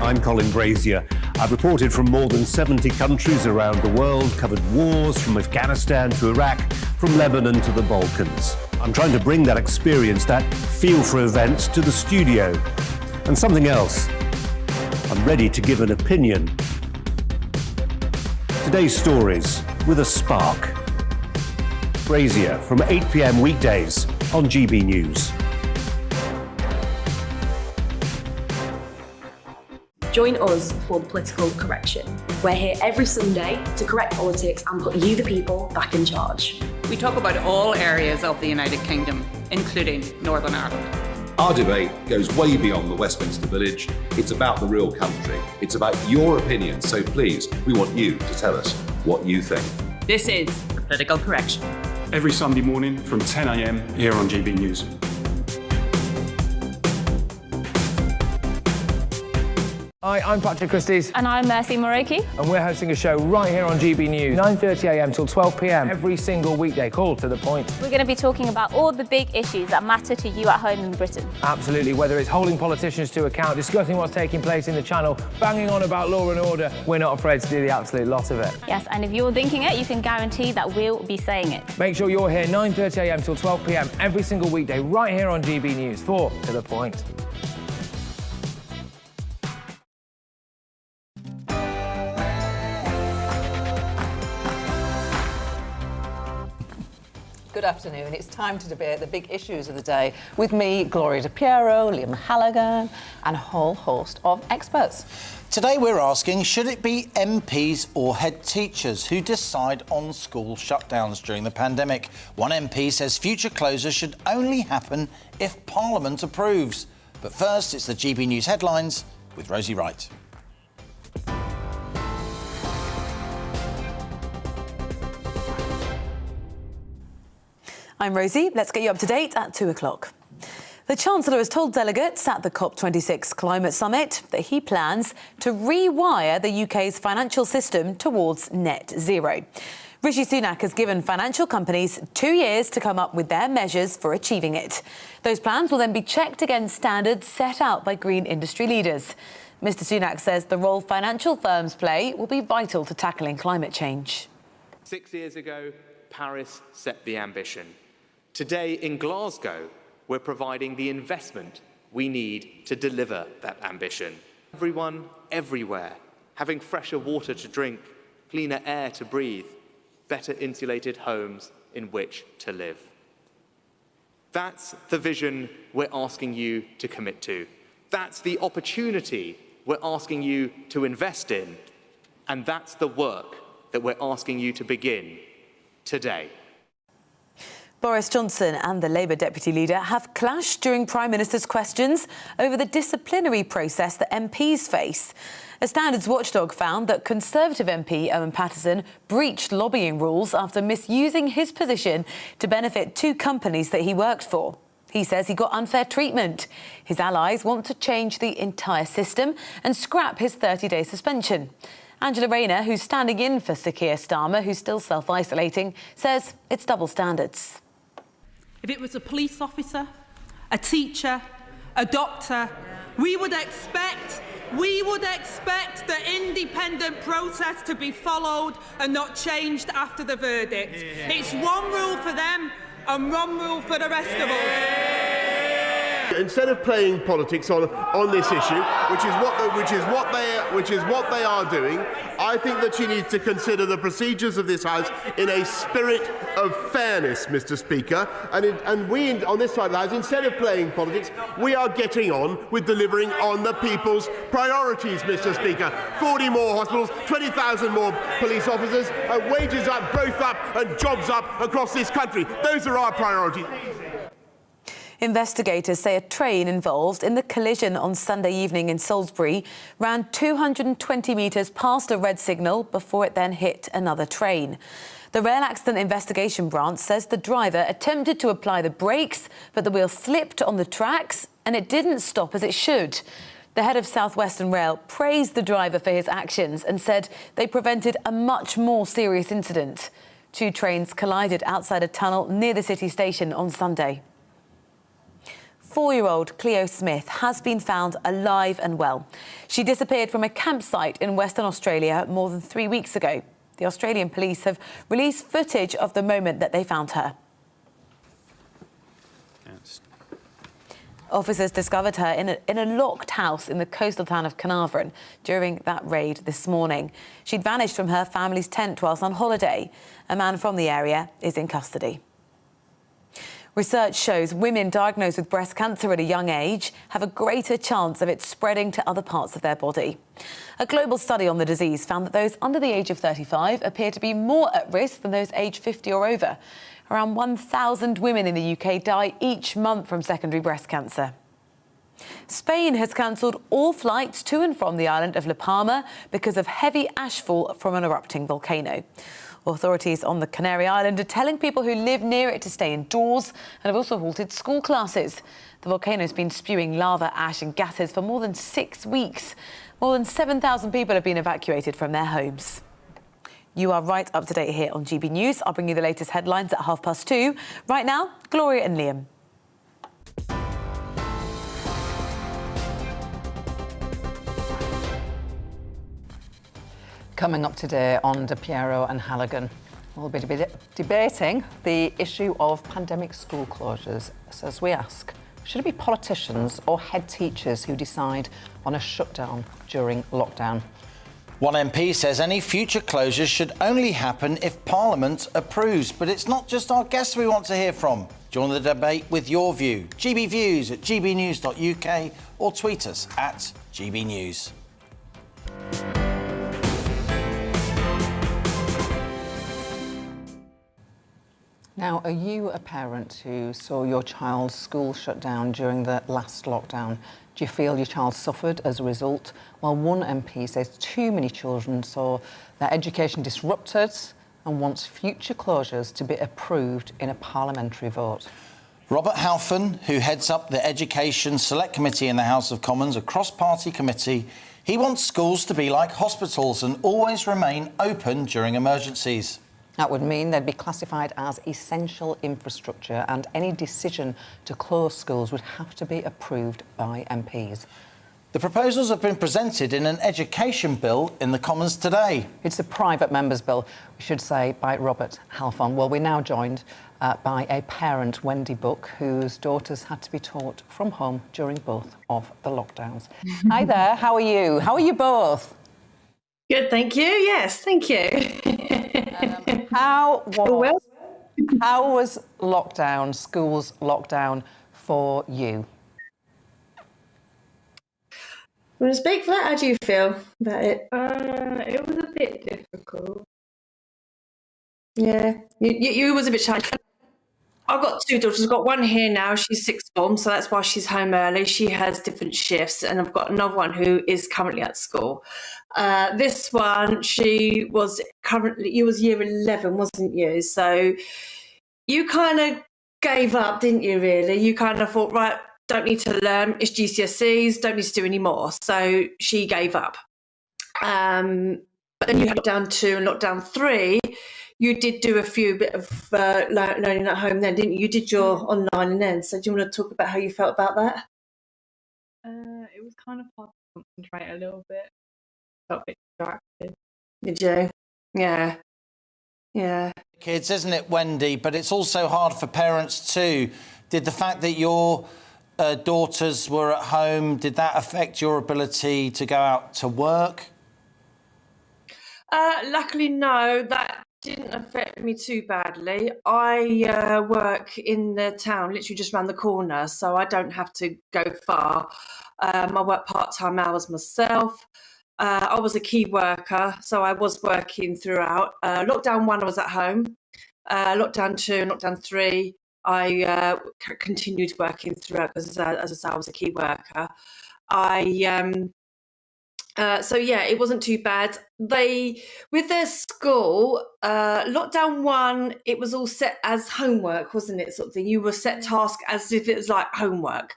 I'm Colin Brazier. I've reported from more than 70 countries around the world, covered wars from Afghanistan to Iraq, from Lebanon to the Balkans. I'm trying to bring that experience, that feel for events, to the studio. And something else. I'm ready to give an opinion. Today's stories with a spark. Brazier from 8 p.m. weekdays on GB News. Join us for the Political Correction. We're here every Sunday to correct politics and put you, the people, back in charge. We talk about all areas of the United Kingdom, including Northern Ireland. Our debate goes way beyond the Westminster Village. It's about the real country. It's about your opinion. So please, we want you to tell us what you think. This is the Political Correction. Every Sunday morning from 10 a.m. here on GB News. Hi, I'm Patrick Christies. And I'm Mercy Moroki. And we're hosting a show right here on GB News, 9:30 a.m. till 12 p.m. every single weekday, called To The Point. We're going to be talking about all the big issues that matter to you at home in Britain. Absolutely, whether it's holding politicians to account, discussing what's taking place in the Channel, banging on about law and order, we're not afraid to do the absolute lot of it. Yes, and if you're thinking it, you can guarantee that we'll be saying it. Make sure you're here 9:30 a.m. till 12 p.m. every single weekday, right here on GB News for To The Point. Good afternoon. It's time to debate the big issues of the day with me, Gloria DePiero, Liam Halligan, and a whole host of experts. Today we're asking, should it be MPs or head teachers who decide on school shutdowns during the pandemic? One MP says future closures should only happen if Parliament approves. But first, it's the GB News headlines with Rosie Wright. I'm Rosie. Let's get you up to date at 2 o'clock. The Chancellor has told delegates at the COP26 climate summit that he plans to rewire the UK's financial system towards net zero. Rishi Sunak has given financial companies 2 years to come up with their measures for achieving it. Those plans will then be checked against standards set out by green industry leaders. Mr Sunak says the role financial firms play will be vital to tackling climate change. 6 years ago, Paris set the ambition. Today in Glasgow, we're providing the investment we need to deliver that ambition. Everyone, everywhere, having fresher water to drink, cleaner air to breathe, better insulated homes in which to live. That's the vision we're asking you to commit to. That's the opportunity we're asking you to invest in. And that's the work that we're asking you to begin today. Boris Johnson and the Labour Deputy Leader have clashed during Prime Minister's questions over the disciplinary process that MPs face. A standards watchdog found that Conservative MP Owen Paterson breached lobbying rules after misusing his position to benefit two companies that he worked for. He says he got unfair treatment. His allies want to change the entire system and scrap his 30-day suspension. Angela Rayner, who's standing in for Sir Keir Starmer, who's still self-isolating, says it's double standards. If it was a police officer, a teacher, a doctor, we would expect the independent process to be followed and not changed after the verdict. It's one rule for them and one rule for the rest of us. Instead of playing politics on this issue, which is what they are doing, I think that she needs to consider the procedures of this House in a spirit of fairness, Mr. Speaker. And we on this side of the House, instead of playing politics, we are getting on with delivering on the people's priorities, Mr. Speaker. 40 more hospitals, 20,000 more police officers, wages up, growth up, and jobs up across this country. Those are our priorities. Investigators say a train involved in the collision on Sunday evening in Salisbury ran 220 metres past a red signal before it then hit another train. The Rail Accident Investigation Branch says the driver attempted to apply the brakes, but the wheel slipped on the tracks and it didn't stop as it should. The head of South Western Rail praised the driver for his actions and said they prevented a much more serious incident. Two trains collided outside a tunnel near the city station on Sunday. 4-year-old Cleo Smith has been found alive and well. She disappeared from a campsite in Western Australia more than 3 weeks ago. The Australian police have released footage of the moment that they found her. Officers discovered her in a locked house in the coastal town of Carnarvon during that raid this morning. She'd vanished from her family's tent whilst on holiday. A man from the area is in custody. Research shows women diagnosed with breast cancer at a young age have a greater chance of it spreading to other parts of their body. A global study on the disease found that those under the age of 35 appear to be more at risk than those aged 50 or over. Around 1,000 women in the UK die each month from secondary breast cancer. Spain has cancelled all flights to and from the island of La Palma because of heavy ashfall from an erupting volcano. Authorities on the Canary Island are telling people who live near it to stay indoors and have also halted school classes. The volcano has been spewing lava, ash and gases for more than 6 weeks. More than 7,000 people have been evacuated from their homes. You are right up to date here on GB News. I'll bring you the latest headlines at 2:30. Right now, Gloria and Liam. Coming up today on DePiero and Halligan, we'll be debating the issue of pandemic school closures. So as we ask, should it be politicians or head teachers who decide on a shutdown during lockdown? One MP says any future closures should only happen if Parliament approves. But it's not just our guests we want to hear from. Join the debate with your view. GB Views at gbnews.uk or tweet us at GBNews. Now, are you a parent who saw your child's school shut down during the last lockdown? Do you feel your child suffered as a result? Well, one MP says too many children saw their education disrupted and wants future closures to be approved in a parliamentary vote. Robert Halfon, who heads up the Education Select Committee in the House of Commons, a cross-party committee, he wants schools to be like hospitals and always remain open during emergencies. That would mean they'd be classified as essential infrastructure and any decision to close schools would have to be approved by MPs. The proposals have been presented in an education bill in the Commons today. It's a private member's bill, we should say, by Robert Halfon. Well, we're now joined by a parent, Wendy Buck, whose daughters had to be taught from home during both of the lockdowns. Hi there, how are you? How are you both? Good, thank you. Yes, thank you. How was lockdown, schools lockdown for you? Want to speak for that? How do you feel about it? It was a bit difficult. Yeah, you was a bit challenging. I've got two daughters. I've got one here now. She's sixth form, so that's why she's home early. She has different shifts, and I've got another one who is currently at school. This one, she was you was year 11, wasn't you? So you kind of gave up, didn't you, really? You kind of thought, right, don't need to learn. It's GCSEs, don't need to do any more. So she gave up. But then you had lockdown 2 and lockdown 3. You did do a few bit of learning at home then, didn't you? You did your online and then. So do you want to talk about how you felt about that? It was kind of hard to concentrate a little bit. Felt a bit distracted. Did you? Yeah. Yeah. Kids, isn't it, Wendy? But it's also hard for parents too. Did the fact that your daughters were at home, did that affect your ability to go out to work? Luckily, no, that didn't affect me too badly. I work in the town, literally just around the corner, so I don't have to go far. I work part-time hours myself. I was a key worker, so I was working throughout. Lockdown 1, I was at home. Lockdown 2 and lockdown 3, I continued working throughout because, as I say, I was a key worker. So yeah, it wasn't too bad. With their school, lockdown 1, it was all set as homework, wasn't it? Sort of thing. You were set task as if it was like homework.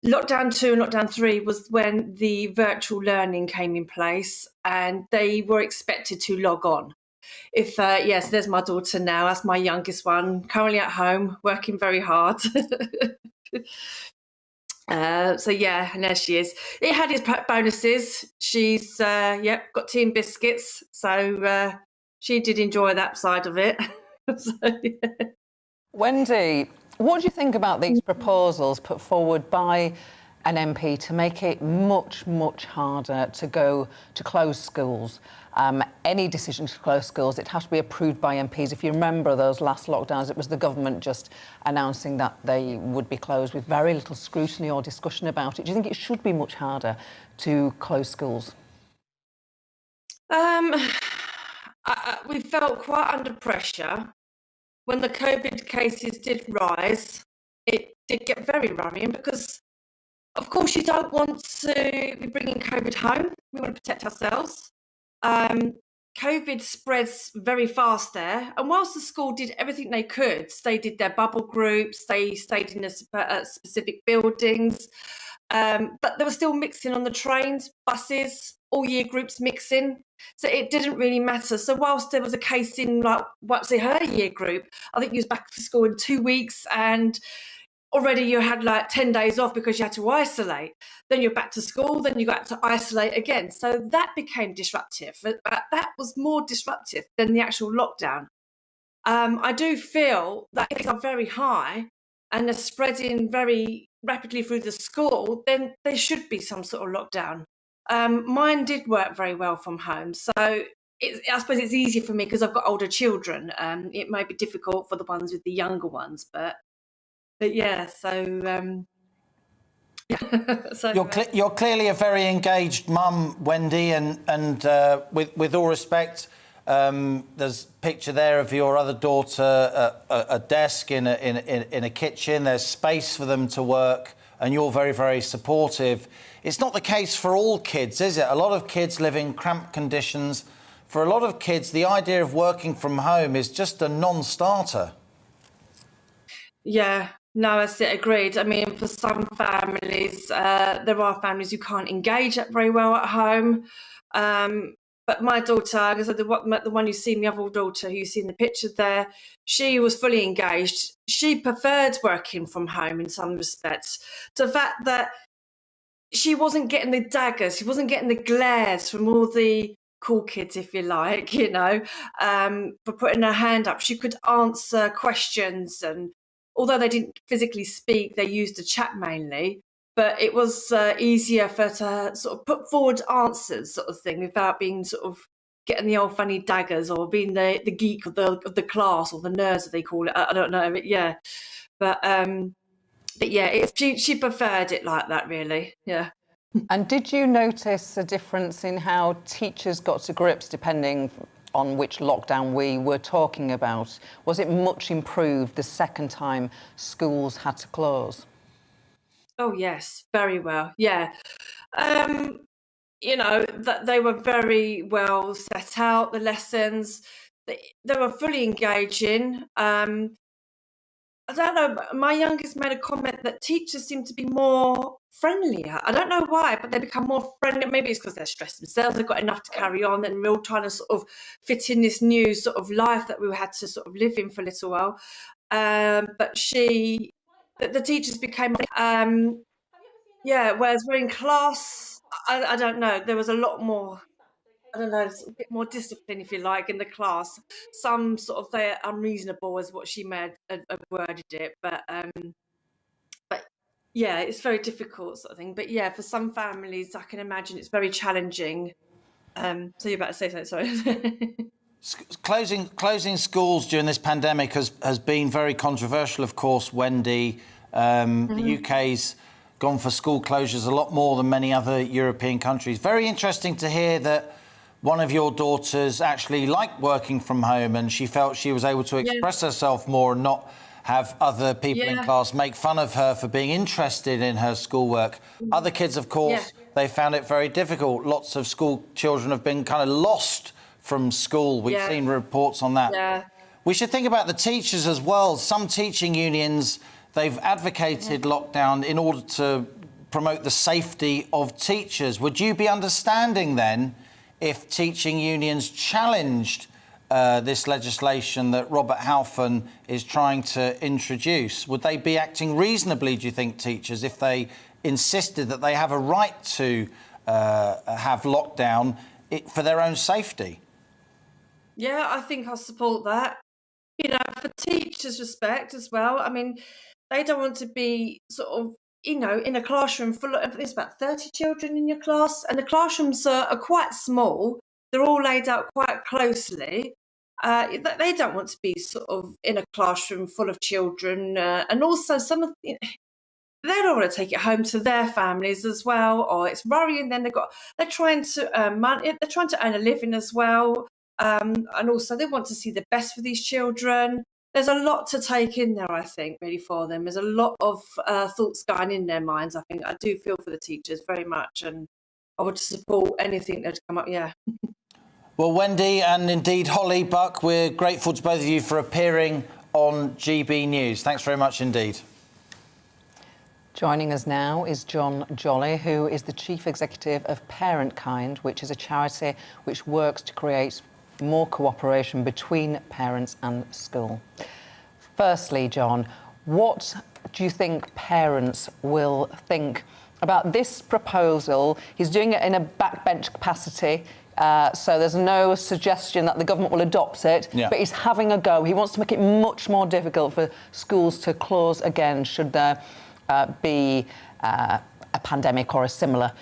Lockdown 2 and lockdown 3 was when the virtual learning came in place, and they were expected to log on. Yes, there's my daughter now. That's my youngest one, currently at home, working very hard. So yeah, and there she is. It had its bonuses. She's got tea and biscuits, so she did enjoy that side of it. So, yeah. Wendy, what do you think about these proposals put forward by an MP to make it much, much harder to close schools? Any decision to close schools, it has to be approved by MPs. If you remember those last lockdowns, it was the government just announcing that they would be closed with very little scrutiny or discussion about it. Do you think it should be much harder to close schools? We felt quite under pressure. When the COVID cases did rise, it did get very worrying because, of course, you don't want to be bringing COVID home. We want to protect ourselves. COVID spreads very fast there. And whilst the school did everything they could, they did their bubble groups, they stayed in specific buildings, but they were still mixing on the trains, buses, all year groups mixing. So it didn't really matter. So whilst there was a case in her year group, I think you was back to school in 2 weeks and already you had 10 days off because you had to isolate. Then you're back to school, then you got to isolate again. So that became disruptive. That was more disruptive than the actual lockdown. I do feel that if are very high and they're spreading very rapidly through the school, then there should be some sort of lockdown. Mine did work very well from home. So I suppose it's easier for me because I've got older children. It may be difficult for the ones with the younger ones, but yeah, so You're clearly a very engaged mum, Wendy, and with all respect, there's a picture there of your other daughter at a desk in a kitchen. There's space for them to work, and you're very, very supportive. It's not the case for all kids, is it? A lot of kids live in cramped conditions. For a lot of kids, the idea of working from home is just a non-starter. Yeah, no, I agreed. I mean, for some families, there are families who can't engage very well at home. But my daughter, like I said, the one you see, my other daughter who you see in the picture there, she was fully engaged. She preferred working from home in some respects. The fact that she wasn't getting the daggers, she wasn't getting the glares from all the cool kids, if you like, for putting her hand up. She could answer questions, and although they didn't physically speak, they used the chat mainly. But it was easier for her to sort of put forward answers, sort of thing, without being sort of getting the old funny daggers or being the geek of the class or the nerd, as they call it. I don't know, but yeah. But yeah, she preferred it like that, really. Yeah. And did you notice a difference in how teachers got to grips, depending on which lockdown we were talking about? Was it much improved the second time schools had to close? Oh, yes, very well. Yeah. That they were very well set out, the lessons. They were fully engaging. I don't know, my youngest made a comment that teachers seem to be more friendlier. I don't know why, but they become more friendly. Maybe it's because they're stressed themselves, they've got enough to carry on, and we're all trying to sort of fit in this new sort of life that we had to sort of live in for a little while. But the teachers became, whereas we're in class, I don't know, there was a lot more, I don't know, a bit more discipline, if you like, in the class. Some sort of they're unreasonable, is what she may have worded it, but yeah, it's very difficult, sort of thing. But yeah, for some families, I can imagine it's very challenging. So you're about to say something, sorry. Closing schools during this pandemic has been very controversial, of course, Wendy. The UK's gone for school closures a lot more than many other European countries. Very interesting to hear that one of your daughters actually liked working from home and she felt she was able to express herself more and not have other people in class make fun of her for being interested in her schoolwork. Other kids, of course, they found it very difficult. Lots of school children have been kind of lost from school. We've seen reports on that. Yeah. We should think about the teachers as well. Some teaching unions, they've advocated lockdown in order to promote the safety of teachers. Would you be understanding then if teaching unions challenged this legislation that Robert Halfon is trying to introduce? Would they be acting reasonably, do you think, teachers, if they insisted that they have a right to have lockdown for their own safety. Yeah, I think I support that. You know, for teachers' respect as well. I mean, they don't want to be sort of, you know, in a classroom full of, there's about 30 children in your class, and the classrooms are quite small. They're all laid out quite closely. They don't want to be sort of in a classroom full of children. And also some of, they don't want to take it home to their families as well, or it's worrying. Then they're trying to earn money. They're trying to earn a living as well. And also they want to see the best for these children. There's a lot to take in there, I think, really, for them. There's a lot of thoughts going in their minds. I think I do feel for the teachers very much, and I would support anything that'd come up. Yeah. Well, Wendy and indeed Holly, Buck, we're grateful to both of you for appearing on GB News. Thanks very much indeed. Joining us now is John Jolly, who is the Chief Executive of Parentkind, which is a charity which works to create more cooperation between parents and school. Firstly, John, what do you think parents will think about this proposal? He's doing it in a backbench capacity, so there's no suggestion that the government will adopt it, but he's having a go. He wants to make it much more difficult for schools to close again should there be a pandemic or a similar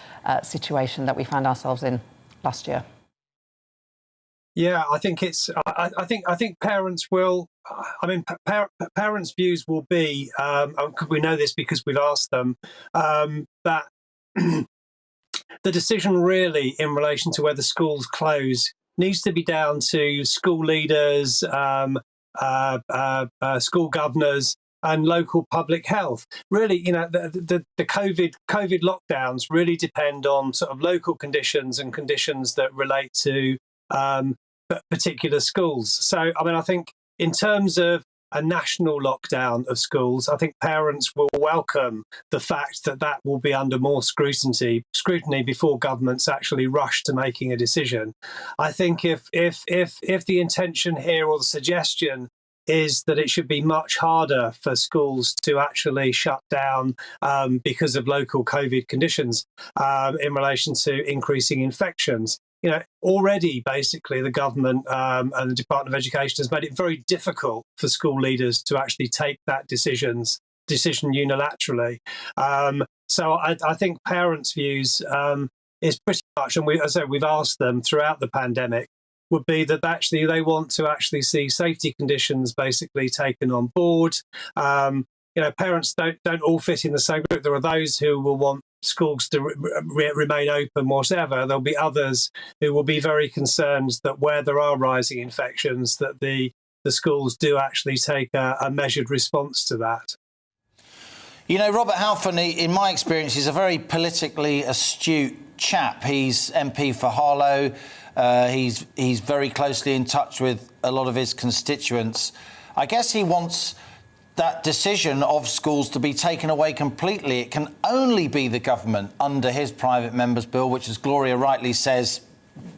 situation that we found ourselves in last year. Yeah, I think it's. I think parents will. I mean, parents' views will be. We know this because we've asked them that the decision really in relation to whether schools close needs to be down to school leaders, school governors, and local public health. Really, you know, the COVID lockdowns really depend on sort of local conditions and conditions that relate to particular schools. So, I mean, I think in terms of a national lockdown of schools, I think parents will welcome the fact that that will be under more scrutiny before governments actually rush to making a decision. I think if the intention here or the suggestion is that it should be much harder for schools to actually shut down because of local COVID conditions in relation to increasing infections. You know, already basically the government and the Department of Education has made it very difficult for school leaders to actually take that decision unilaterally. So I think parents' views is pretty much, and as I said, we've asked them throughout the pandemic, would be that actually they want to actually see safety conditions basically taken on board. You know, parents don't all fit in the same group. There are those who will want schools to remain open whatever. There'll be others who will be very concerned that where there are rising infections, that the schools do actually take a measured response to that. You know, Robert Halfon, in my experience, is a very politically astute chap. He's MP for Harlow. He's very closely in touch with a lot of his constituents. I guess he wants that decision of schools to be taken away completely. It can only be the government under his private member's bill, which, as Gloria rightly says,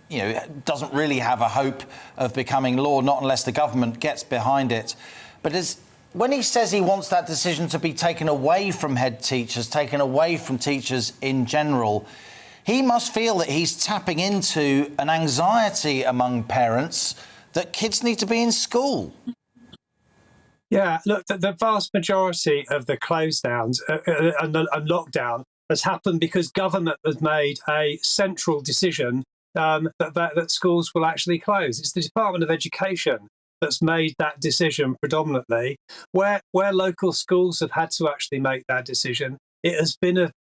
you know, doesn't really have a hope of becoming law, not unless the government gets behind it. But when he says he wants that decision to be taken away from head teachers, taken away from teachers in general, he must feel that he's tapping into an anxiety among parents that kids need to be in school. Yeah, look, the vast majority of the close downs and lockdown has happened because government has made a central decision that schools will actually close. It's the Department of Education that's made that decision predominantly. Where local schools have had to actually make that decision, it's been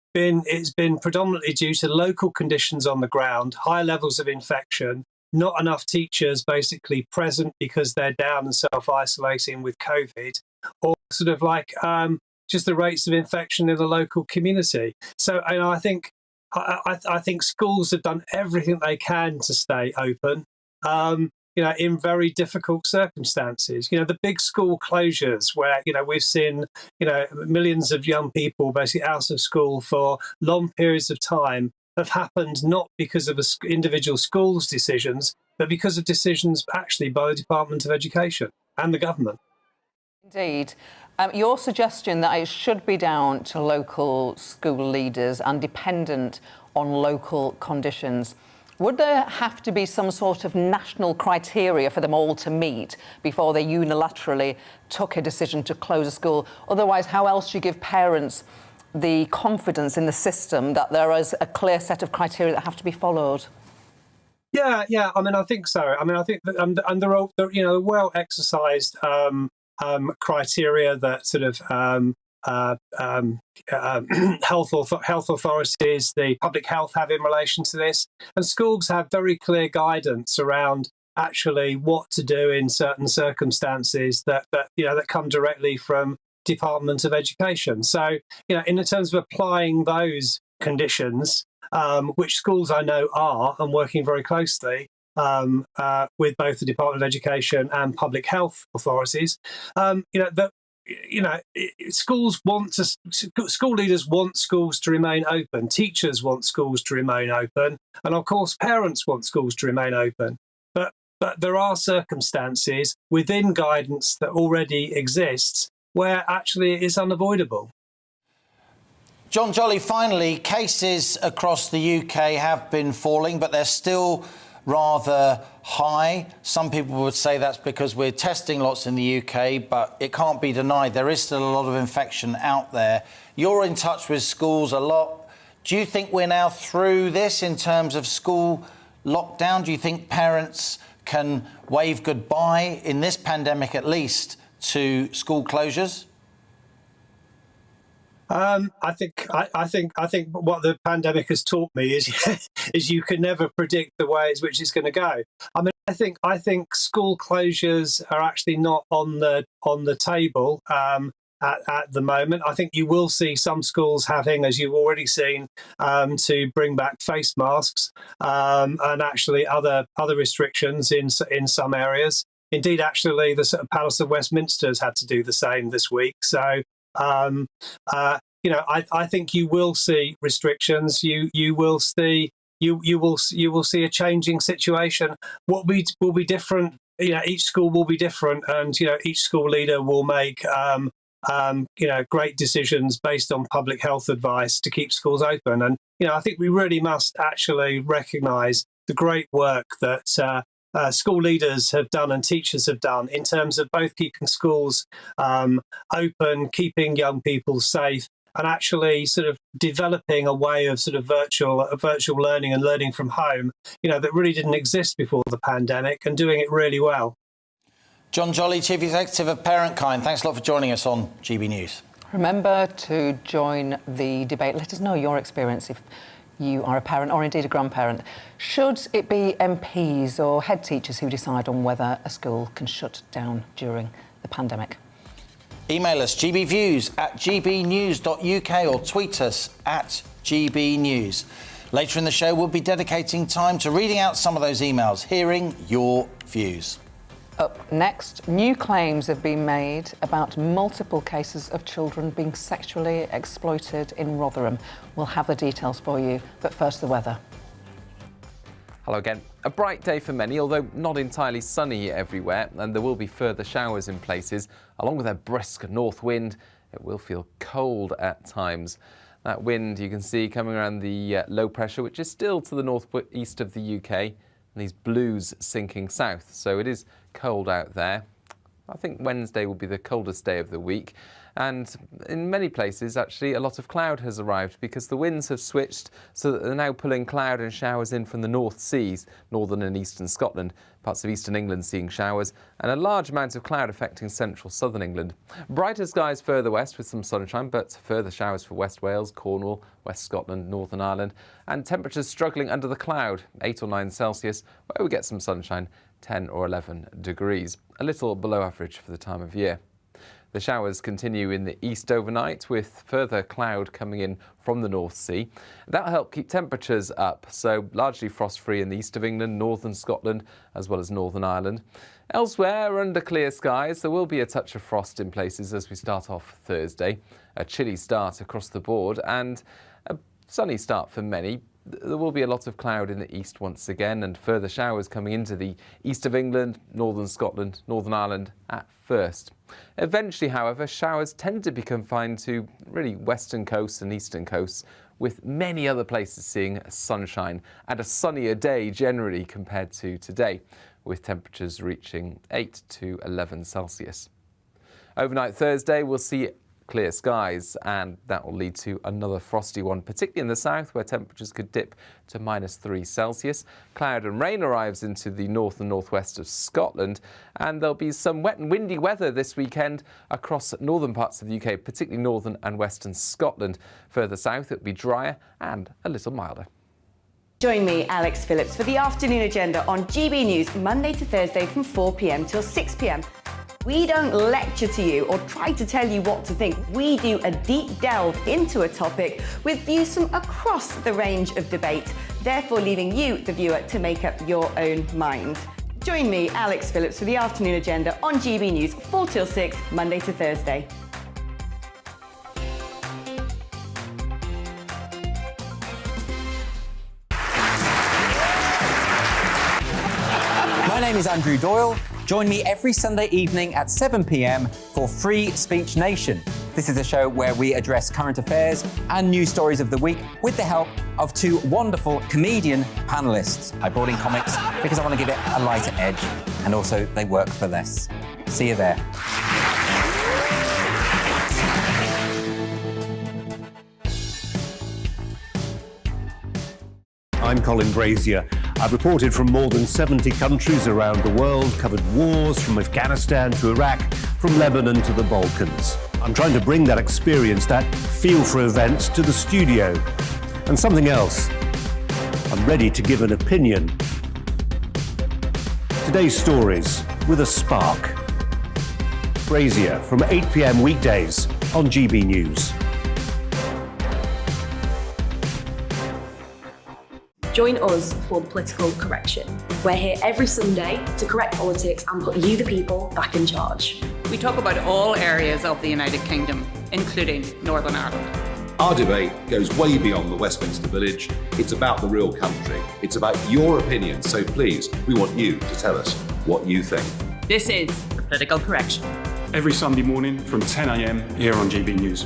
predominantly due to local conditions on the ground, high levels of infection, not enough teachers basically present because they're down and self-isolating with COVID, or sort of like just the rates of infection in the local community. So, and I think schools have done everything they can to stay open, you know, in very difficult circumstances. You know, the big school closures where, you know, we've seen, you know, millions of young people basically out of school for long periods of time have happened not because of individual schools' decisions, but because of decisions actually by the Department of Education and the government. Indeed. Your suggestion that it should be down to local school leaders and dependent on local conditions. Would there have to be some sort of national criteria for them all to meet before they unilaterally took a decision to close a school? Otherwise, how else do you give parents the confidence in the system that there is a clear set of criteria that have to be followed? Yeah. I mean, I think so. I mean, I think that, and there are, the well exercised criteria that sort of health authorities, the public health have in relation to this, and schools have very clear guidance around actually what to do in certain circumstances that come directly from Department of Education. So, in terms of applying those conditions, which schools I know are, and working very closely with both the Department of Education and public health authorities, schools school leaders want schools to remain open, teachers want schools to remain open, and of course parents want schools to remain open. But there are circumstances within guidance that already exists where actually it is unavoidable. John Jolly, finally, cases across the UK have been falling, but they're still rather high. Some people would say that's because we're testing lots in the UK, but it can't be denied there is still a lot of infection out there. You're in touch with schools a lot. Do you think we're now through this in terms of school lockdown? Do you think parents can wave goodbye, in this pandemic at least, to school closures? I think what the pandemic has taught me is you can never predict the ways which it's going to go. I mean, I think school closures are actually not on the table at the moment. I think you will see some schools having, as you've already seen, to bring back face masks and actually other restrictions in some areas. Indeed, actually, the sort of Palace of Westminster has had to do the same this week. So. I think you will see restrictions. You will see a changing situation. What will be different. Each school will be different, and each school leader will make great decisions based on public health advice to keep schools open. And I think we really must actually recognise the great work that school leaders have done and teachers have done in terms of both keeping schools open, keeping young people safe, and actually sort of developing a way of sort of virtual learning and learning from home, that really didn't exist before the pandemic, and doing it really well. John Jolly, Chief Executive of Parentkind, thanks a lot for joining us on GB News. Remember to join the debate. Let us know your experience if you are a parent or indeed a grandparent. Should it be MPs or head teachers who decide on whether a school can shut down during the pandemic? Email us gbviews@gbnews.uk or tweet us @gbnews. Later in the show, we'll be dedicating time to reading out some of those emails, hearing your views. Up next, new claims have been made about multiple cases of children being sexually exploited in Rotherham. We'll have the details for you, but first the weather. Hello again. A bright day for many, although not entirely sunny everywhere, and there will be further showers in places. Along with a brisk north wind, it will feel cold at times. That wind you can see coming around the low pressure, which is still to the northeast of the UK, and these blues sinking south, so it is cold out there. I think Wednesday will be the coldest day of the week, and in many places actually a lot of cloud has arrived because the winds have switched so that they're now pulling cloud and showers in from the North Seas, northern and eastern Scotland, parts of eastern England seeing showers, and a large amount of cloud affecting central southern England. Brighter skies further west with some sunshine, but further showers for West Wales, Cornwall, West Scotland, Northern Ireland, and temperatures struggling under the cloud, 8 or 9 Celsius, where we get some sunshine, 10 or 11 degrees, a little below average for the time of year. The showers continue in the east overnight, with further cloud coming in from the North Sea. That'll help keep temperatures up, so largely frost-free in the east of England, northern Scotland, as well as Northern Ireland. Elsewhere, under clear skies, there will be a touch of frost in places as we start off Thursday. A chilly start across the board and a sunny start for many. there will be a lot of cloud in the east once again, and further showers coming into the east of England, northern Scotland, Northern Ireland at first. Eventually, however, showers tend to be confined to really western coasts and eastern coasts, with many other places seeing sunshine and a sunnier day generally compared to today, with temperatures reaching 8 to 11 Celsius. Overnight Thursday, we'll see clear skies, and that will lead to another frosty one, particularly in the south, where temperatures could dip to -3 Celsius. Cloud and rain arrives into the north and northwest of Scotland, and there'll be some wet and windy weather this weekend across northern parts of the UK, particularly northern and western Scotland. Further south, it'll be drier and a little milder. Join me, Alex Phillips, for the afternoon agenda on GB News, Monday to Thursday from 4 p.m. till 6 p.m. We don't lecture to you or try to tell you what to think. We do a deep delve into a topic with views from across the range of debate, therefore leaving you, the viewer, to make up your own mind. Join me, Alex Phillips, for the afternoon agenda on GB News, 4 till 6, Monday to Thursday. My name is Andrew Doyle. Join me every Sunday evening at 7 p.m. for Free Speech Nation. This is a show where we address current affairs and news stories of the week with the help of two wonderful comedian panellists. I brought in comics because I want to give it a lighter edge, and also they work for less. See you there. I'm Colin Brazier. I've reported from more than 70 countries around the world, covered wars from Afghanistan to Iraq, from Lebanon to the Balkans. I'm trying to bring that experience, that feel for events, to the studio. And something else, I'm ready to give an opinion. Today's stories with a spark. Brazier from 8 p.m. weekdays on GB News. Join us for the political correction. We're here every Sunday to correct politics and put you, the people, back in charge. We talk about all areas of the United Kingdom, including Northern Ireland. Our debate goes way beyond the Westminster Village. It's about the real country. It's about your opinion. So please, we want you to tell us what you think. This is the political correction. Every Sunday morning from 10 a.m. here on GB News.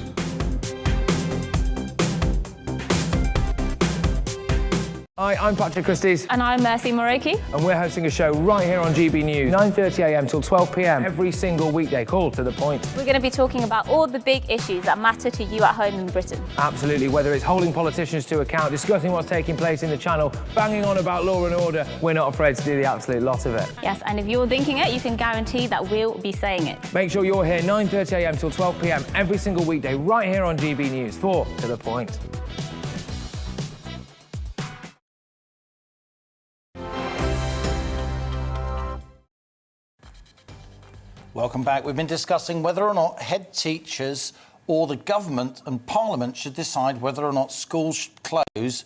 Hi, I'm Patrick Christie's. And I'm Mercy Moroki. And we're hosting a show right here on GB News, 9:30 a.m. till 12 p.m. every single weekday. Call to the point. We're going to be talking about all the big issues that matter to you at home in Britain. Absolutely, whether it's holding politicians to account, discussing what's taking place in the Channel, banging on about law and order, we're not afraid to do the absolute lot of it. Yes, and if you're thinking it, you can guarantee that we'll be saying it. Make sure you're here 9:30 a.m. till 12 p.m. every single weekday right here on GB News. 4 to the point. Welcome back. We've been discussing whether or not head teachers or the government and Parliament should decide whether or not schools should close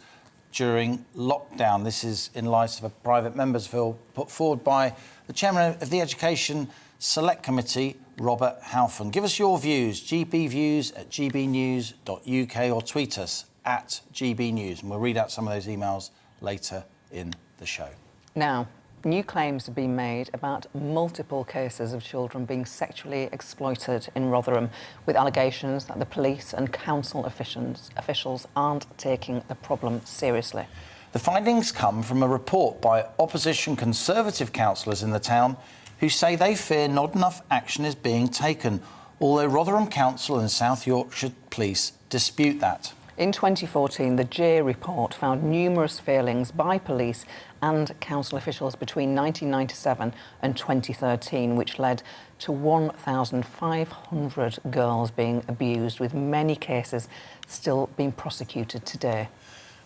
during lockdown. This is in light of a private member's bill put forward by the chairman of the Education Select Committee, Robert Halfon. Give us your views, gbviews@gbnews.uk, or tweet us at gbnews, and we'll read out some of those emails later in the show. Now, new claims have been made about multiple cases of children being sexually exploited in Rotherham, with allegations that the police and council officials aren't taking the problem seriously. The findings come from a report by opposition Conservative councillors in the town who say they fear not enough action is being taken, although Rotherham Council and South Yorkshire Police dispute that. In 2014, the J report found numerous failings by police and council officials between 1997 and 2013, which led to 1,500 girls being abused, with many cases still being prosecuted today.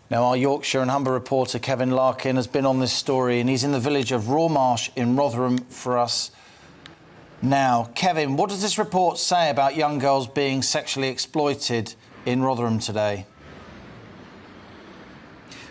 Now, our Yorkshire and Humber reporter Kevin Larkin has been on this story, and he's in the village of Rawmarsh in Rotherham for us now. Kevin, what does this report say about young girls being sexually exploited in Rotherham today?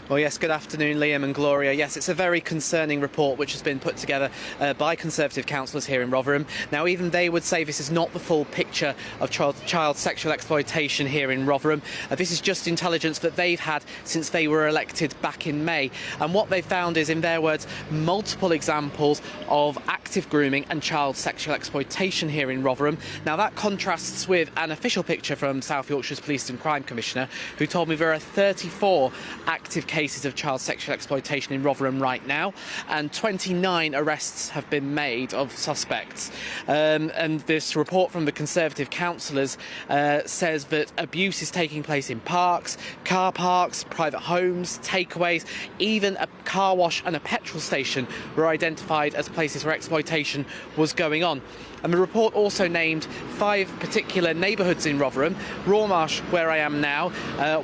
Well, yes, good afternoon, Liam and Gloria. Yes, it's a very concerning report which has been put together by Conservative councillors here in Rotherham. Now, even they would say this is not the full picture of child sexual exploitation here in Rotherham. This is just intelligence that they've had since they were elected back in May. And what they found is, in their words, multiple examples of active grooming and child sexual exploitation here in Rotherham. Now, that contrasts with an official picture from South Yorkshire's Police and Crime Commissioner, who told me there are 34 active cases of child sexual exploitation in Rotherham right now, and 29 arrests have been made of suspects. And this report from the Conservative councillors says that abuse is taking place in parks, car parks, private homes, takeaways, even a car wash and a petrol station were identified as places where exploitation was going on. And the report also named 5 particular neighbourhoods in Rotherham: Rawmarsh, where I am now,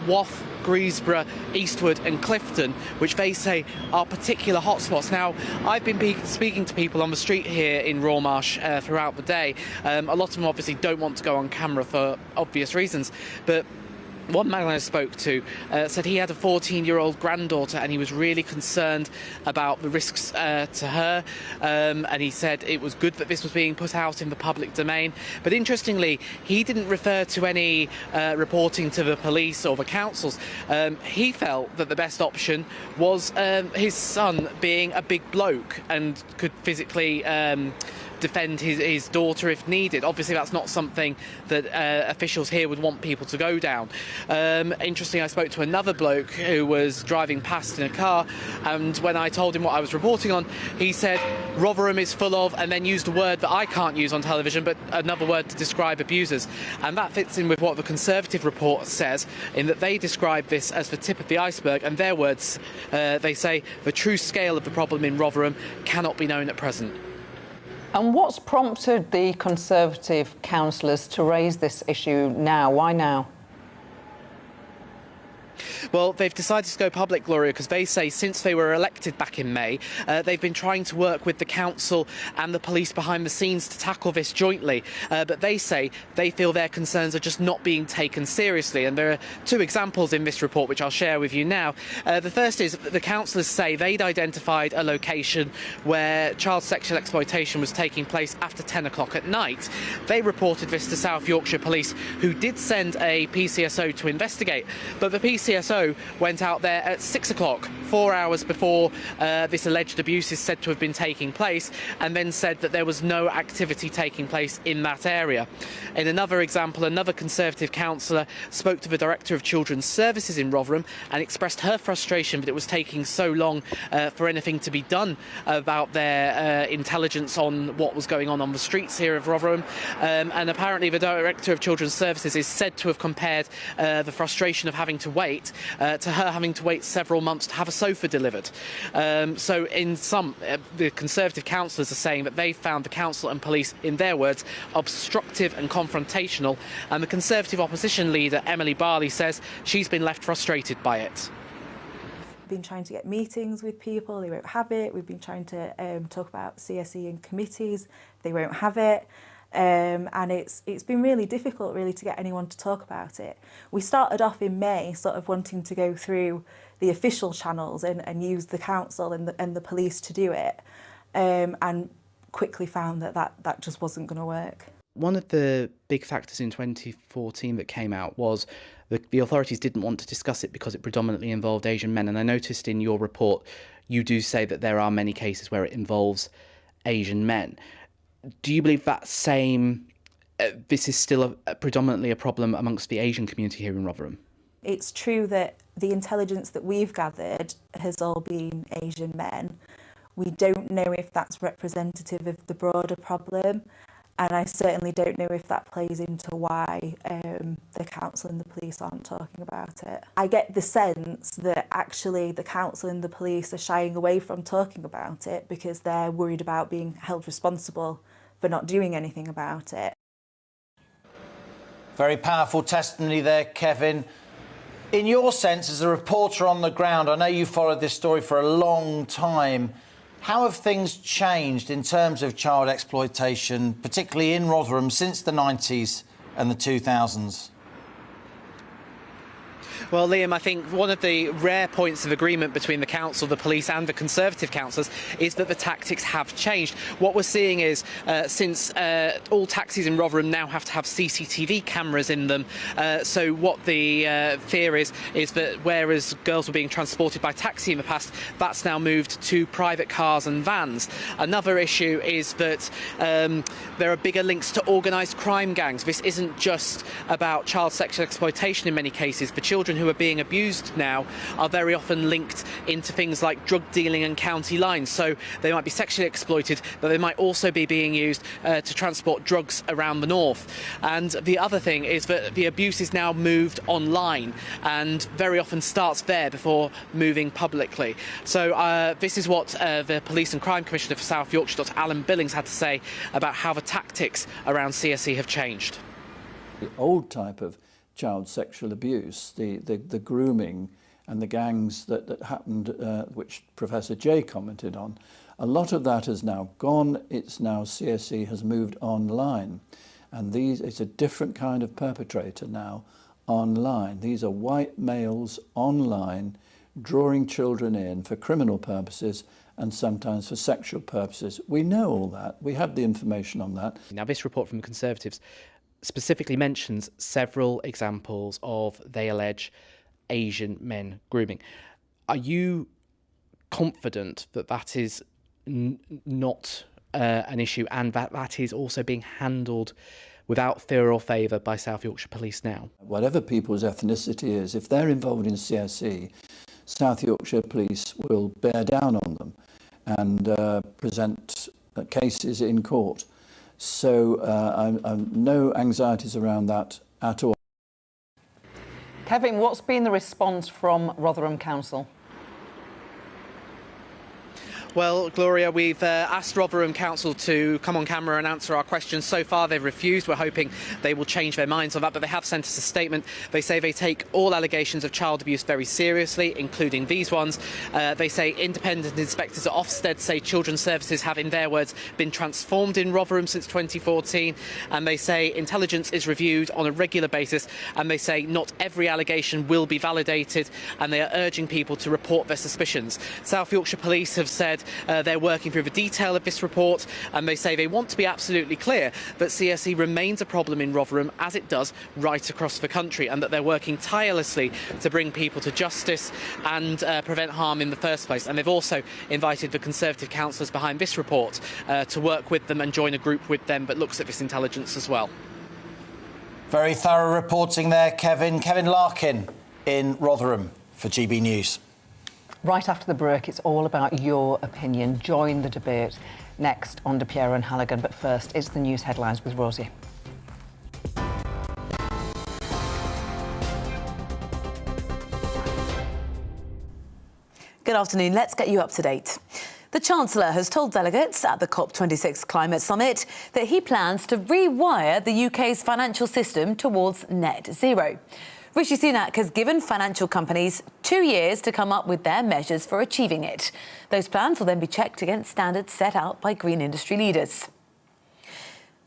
Wath, Greesborough, Eastwood and Clifton, which they say are particular hotspots. Now, I've been speaking to people on the street here in Rawmarsh throughout the day. A lot of them obviously don't want to go on camera for obvious reasons, but one man I spoke to said he had a 14-year-old granddaughter and he was really concerned about the risks to her, and he said it was good that this was being put out in the public domain. But interestingly, he didn't refer to any reporting to the police or the councils. He felt that the best option was his son being a big bloke and could physically defend his daughter if needed. Obviously, that's not something that officials here would want people to go down. Interesting, I spoke to another bloke who was driving past in a car, and when I told him what I was reporting on, he said Rotherham is full of, and then used a word that I can't use on television, but another word to describe abusers. And that fits in with what the Conservative report says, in that they describe this as the tip of the iceberg, and their words, they say the true scale of the problem in Rotherham cannot be known at present. And what's prompted the Conservative councillors to raise this issue now? Why now? Well, they've decided to go public, Gloria, because they say since they were elected back in May, they've been trying to work with the council and the police behind the scenes to tackle this jointly. But they say they feel their concerns are just not being taken seriously. And there are 2 examples in this report, which I'll share with you now. The first is the councillors say they'd identified a location where child sexual exploitation was taking place after 10 o'clock at night. They reported this to South Yorkshire Police, who did send a PCSO to investigate. But the PCSO went out there at 6 o'clock, 4 hours before this alleged abuse is said to have been taking place, and then said that there was no activity taking place in that area. In another example, another Conservative councillor spoke to the Director of Children's Services in Rotherham and expressed her frustration that it was taking so long for anything to be done about their intelligence on what was going on the streets here of Rotherham. And apparently the Director of Children's Services is said to have compared the frustration of having to wait to her having to wait several months to have a sofa delivered. So in sum, the Conservative councillors are saying that they found the council and police, in their words, obstructive and confrontational, and the Conservative opposition leader Emily Barley says she's been left frustrated by it. We've been trying to get meetings with people, they won't have it. We've been trying to talk about CSE in committees, they won't have it. And it's been really difficult really to get anyone to talk about it. We started off in May sort of wanting to go through the official channels and use the council and the police to do it, and quickly found that just wasn't going to work. One of the big factors in 2014 that came out was the authorities didn't want to discuss it because it predominantly involved Asian men. And I noticed in your report you do say that there are many cases where it involves Asian men. Do you believe that this is still predominantly a problem amongst the Asian community here in Rotherham? It's true that the intelligence that we've gathered has all been Asian men. We don't know if that's representative of the broader problem, and I certainly don't know if that plays into why the council and the police aren't talking about it. I get the sense that actually the council and the police are shying away from talking about it because they're worried about being held responsible for not doing anything about it. Very powerful testimony there, Kevin. In your sense, as a reporter on the ground, I know you followed this story for a long time. How have things changed in terms of child exploitation, particularly in Rotherham, since the 90s and the 2000s? Well, Liam, I think one of the rare points of agreement between the council, the police and the Conservative councillors is that the tactics have changed. What we're seeing is, since all taxis in Rotherham now have to have CCTV cameras in them, so what the fear is that whereas girls were being transported by taxi in the past, that's now moved to private cars and vans. Another issue is that there are bigger links to organised crime gangs. This isn't just about child sexual exploitation in many cases. The children who are being abused now are very often linked into things like drug dealing and county lines. So they might be sexually exploited, but they might also be being used to transport drugs around the north. And the other thing is that the abuse is now moved online and very often starts there before moving publicly. So this is what the Police and Crime Commissioner for South Yorkshire, Dr. Alan Billings, had to say about how the tactics around CSE have changed. The old type of child sexual abuse, the grooming and the gangs that happened, which Professor Jay commented on, a lot of that has now gone. It's now CSE has moved online, and it's a different kind of perpetrator now online. These are white males online drawing children in for criminal purposes and sometimes for sexual purposes. We know all that. We have the information on that. Now, this report from the Conservatives specifically mentions several examples of, they allege, Asian men grooming. Are you confident that that is not an issue and that is also being handled without fear or favour by South Yorkshire Police now? Whatever people's ethnicity is, if they're involved in CSE, South Yorkshire Police will bear down on them and present cases in court. So I'm no anxieties around that at all. Kevin, what's been the response from Rotherham Council? Well, Gloria, we've asked Rotherham Council to come on camera and answer our questions. So far, they've refused. We're hoping they will change their minds on that, but they have sent us a statement. They say they take all allegations of child abuse very seriously, including these ones. They say independent inspectors at Ofsted say children's services have, in their words, been transformed in Rotherham since 2014. And they say intelligence is reviewed on a regular basis. And they say not every allegation will be validated. And they are urging people to report their suspicions. South Yorkshire Police have said they're working through the detail of this report, and they say they want to be absolutely clear that CSE remains a problem in Rotherham, as it does right across the country, and that they're working tirelessly to bring people to justice and prevent harm in the first place. And they've also invited the Conservative councillors behind this report to work with them and join a group with them that looks at this intelligence as well. Very thorough reporting there, Kevin. Kevin Larkin in Rotherham for GB News. Right after the break, it's all about your opinion. Join the debate next on DePiero and Halligan. But first, it's the news headlines with Rosie. Good afternoon. Let's get you up to date. The Chancellor has told delegates at the COP26 Climate Summit that he plans to rewire the UK's financial system towards net zero. Rishi Sunak has given financial companies 2 years to come up with their measures for achieving it. Those plans will then be checked against standards set out by green industry leaders.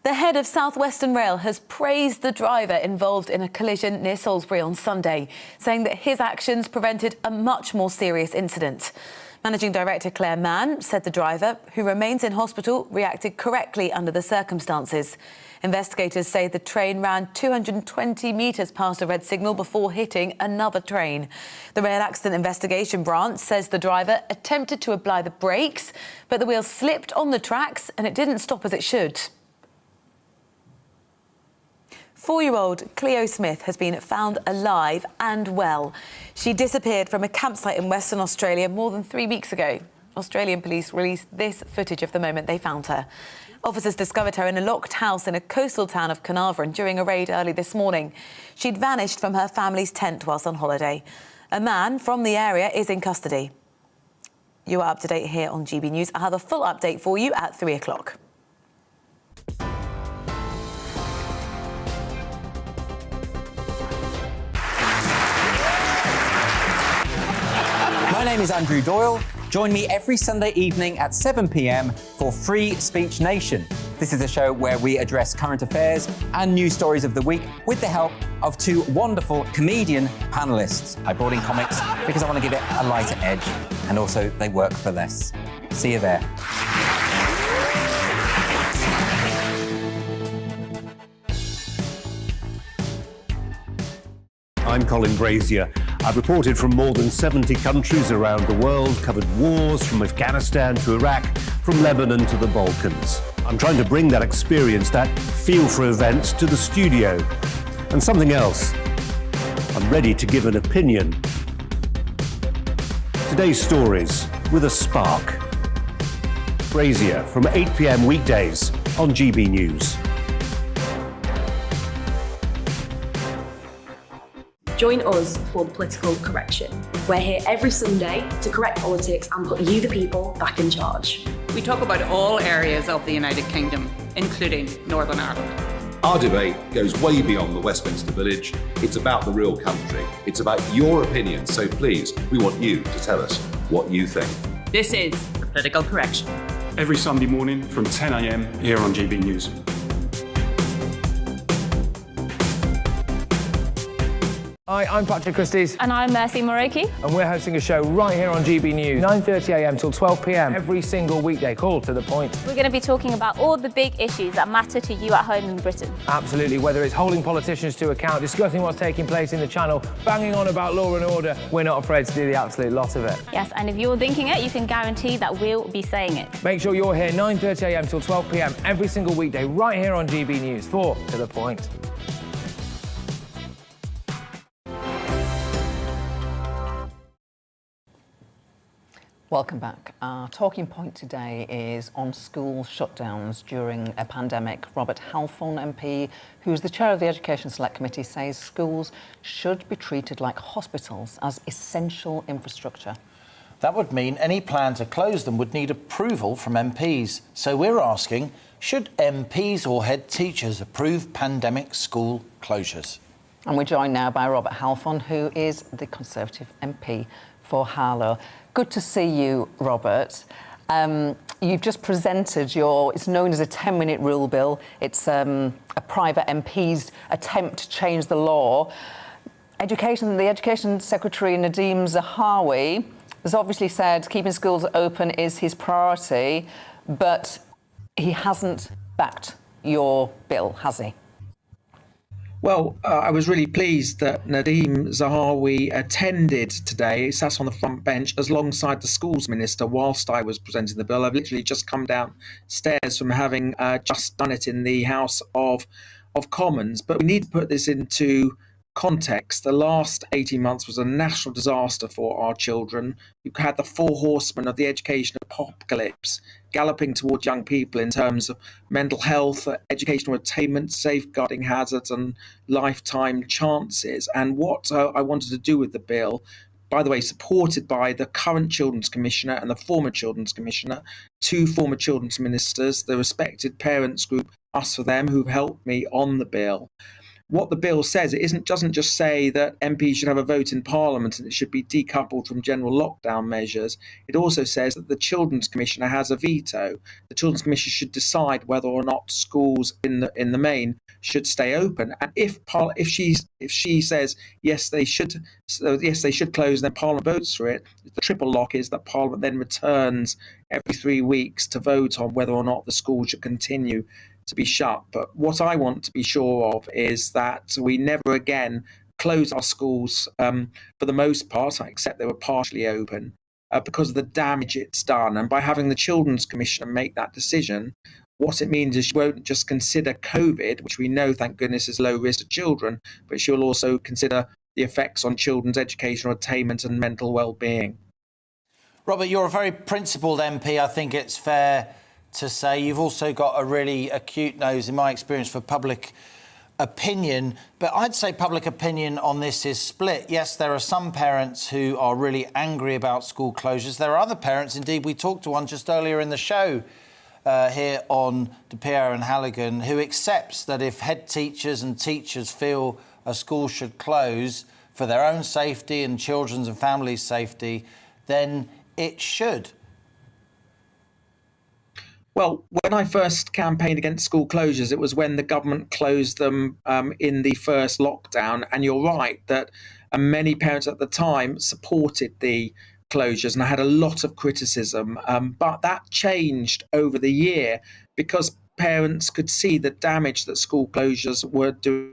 The head of South Western Rail has praised the driver involved in a collision near Salisbury on Sunday, saying that his actions prevented a much more serious incident. Managing Director Claire Mann said the driver, who remains in hospital, reacted correctly under the circumstances. Investigators say the train ran 220 metres past a red signal before hitting another train. The Rail Accident Investigation Branch says the driver attempted to apply the brakes, but the wheel slipped on the tracks and it didn't stop as it should. 4-year-old Cleo Smith has been found alive and well. She disappeared from a campsite in Western Australia more than 3 weeks ago. Australian police released this footage of the moment they found her. Officers discovered her in a locked house in a coastal town of Carnarvon during a raid early this morning. She'd vanished from her family's tent whilst on holiday. A man from the area is in custody. You are up to date here on GB News. I'll have a full update for you at 3 o'clock. My name is Andrew Doyle. Join me every Sunday evening at 7 p.m. for Free Speech Nation. This is a show where we address current affairs and news stories of the week with the help of two wonderful comedian panellists. I brought in comics because I want to give it a lighter edge, and also they work for less. See you there. I'm Colin Brazier. I've reported from more than 70 countries around the world, covered wars from Afghanistan to Iraq, from Lebanon to the Balkans. I'm trying to bring that experience, that feel for events, to the studio. And something else. I'm ready to give an opinion. Today's stories with a spark. Brazier from 8 p.m. weekdays on GB News. Join us for the political correction. We're here every Sunday to correct politics and put you, the people, back in charge. We talk about all areas of the United Kingdom, including Northern Ireland. Our debate goes way beyond the Westminster Village. It's about the real country. It's about your opinion. So please, we want you to tell us what you think. This is the political correction. Every Sunday morning from 10 a.m. here on GB News. Hi, I'm Patrick Christie's. And I'm Mercy Moroki. And we're hosting a show right here on GB News, 9:30 a.m. till 12 p.m. every single weekday, called To The Point. We're going to be talking about all the big issues that matter to you at home in Britain. Absolutely, whether it's holding politicians to account, discussing what's taking place in the Channel, banging on about law and order, we're not afraid to do the absolute lot of it. Yes, and if you're thinking it, you can guarantee that we'll be saying it. Make sure you're here 9:30 a.m. till 12 p.m. every single weekday, right here on GB News for To The Point. Welcome back. Our talking point today is on school shutdowns during a pandemic. Robert Halfon MP, who's the chair of the Education Select Committee, says schools should be treated like hospitals as essential infrastructure. That would mean any plan to close them would need approval from MPs. So we're asking, should MPs or head teachers approve pandemic school closures? And we're joined now by Robert Halfon, who is the Conservative MP for Harlow. Good to see you, Robert. You've just presented it's known as a 10-minute rule bill. It's a private MP's attempt to change the law. The Education Secretary, Nadeem Zahawi, has obviously said keeping schools open is his priority, but he hasn't backed your bill, has he? Well, I was really pleased that Nadeem Zahawi attended today, sat on the front bench alongside the schools minister whilst I was presenting the bill. I've literally just come downstairs from having just done it in the House of Commons. But we need to put this into context. The last 18 months was a national disaster for our children. You had the four horsemen of the education apocalypse galloping towards young people in terms of mental health, educational attainment, safeguarding hazards and lifetime chances. And what I wanted to do with the bill, by the way, supported by the current Children's Commissioner and the former Children's Commissioner, two former Children's Ministers, the respected parents group, Us For Them, who've helped me on the bill. What the bill says, doesn't just say that MPs should have a vote in Parliament and it should be decoupled from general lockdown measures. It also says that the Children's Commissioner has a veto. The Children's Commissioner should decide whether or not schools in the main should stay open. And if she says yes, they should close, then Parliament votes for it. The triple lock is that Parliament then returns every 3 weeks to vote on whether or not the school should continue to be shut. But what I want to be sure of is that we never again close our schools for the most part, except they were partially open, because of the damage it's done. And by having the Children's Commissioner make that decision, what it means is she won't just consider COVID, which we know, thank goodness, is low risk to children, but she'll also consider the effects on children's educational attainment and mental well-being. Robert, you're a very principled MP. I think it's fair to say you've also got a really acute nose, in my experience, for public opinion. But I'd say public opinion on this is split. Yes, there are some parents who are really angry about school closures. There are other parents, indeed, we talked to one just earlier in the show here on DePiero and Halligan, who accepts that if head teachers and teachers feel a school should close for their own safety and children's and families' safety, then it should. Well, when I first campaigned against school closures, it was when the government closed them in the first lockdown. And you're right that many parents at the time supported the closures, and I had a lot of criticism. But that changed over the year because parents could see the damage that school closures were doing.